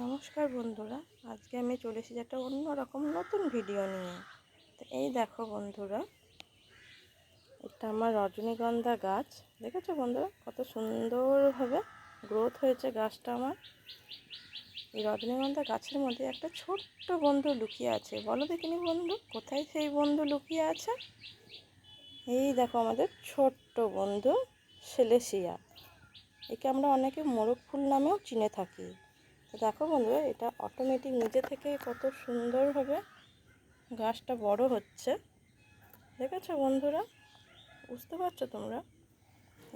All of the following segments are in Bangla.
নমস্কার বন্ধুরা, আজকে আমি চলে এসেছি একটা অন্যরকম নতুন ভিডিও নিয়ে। তো এই দেখো বন্ধুরা, এটা আমার রজনীগন্ধা গাছ। দেখেছো বন্ধুরা, কত সুন্দরভাবে গ্রোথ হয়েছে গাছটা আমার। এই রজনীগন্ধা গাছের মধ্যে একটা ছোট্ট বন্ধু লুকিয়ে আছে। বলো দেখিনি বন্ধু, কোথায় সেই বন্ধু লুকিয়ে আছে? এই দেখো আমাদের ছোট্ট বন্ধু সেলেসিয়া। একে আমরা অনেকে মোরগ ফুল নামেও চিনে থাকি। তো দেখো বন্ধুরা, এটা অটোমেটিক নিজে থেকে কত সুন্দরভাবে গাছটা বড় হচ্ছে। দেখেছো বন্ধুরা, বুঝতে পারছো তোমরা?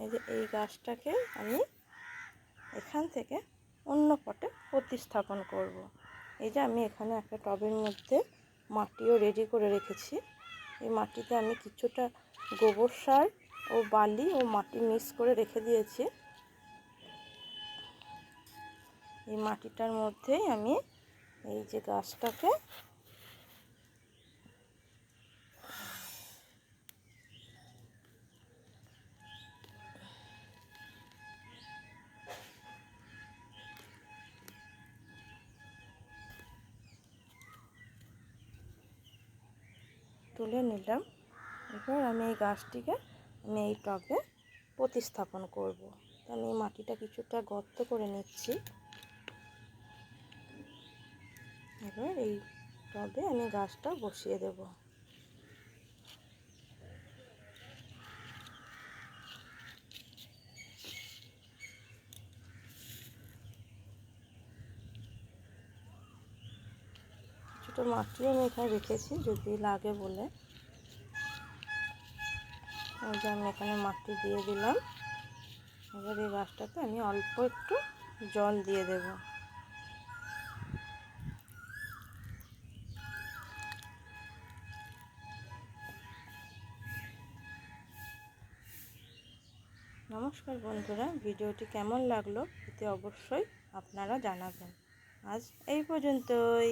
এই যে এই গাছটাকে আমি এখান থেকে অন্য পটে প্রতিস্থাপন করব। এই যে আমি এখানে একটা টবের মধ্যে মাটিও রেডি করে রেখেছি। এই মাটিতে আমি কিছুটা গোবর সার ও বালি ও মাটি মিক্স করে রেখে দিয়েছি। এই মাটিটার মধ্যেই আমি এই যে গাছটাকে তুলে নিলাম। এবার আমি এই গাছটিকে এই টবে প্রতিস্থাপন করব। আমি এই মাটিটা কিছুটা গর্ত করে নিচ্ছি। এবার এই টবে আমি গাছটা বসিয়ে দেব। কিছুটা মাটিও আমি এখানে রেখেছি যদি লাগে বলে। এই যে আমি এখানে মাটি দিয়ে দিলাম। এবার এই গাছটাতে আমি অল্প একটু জল দিয়ে দেব। নমস্কার বন্ধুরা, ভিডিওটি কেমন লাগলো এতে অবশ্যই আপনারা জানাবেন। আজ এই পর্যন্তই।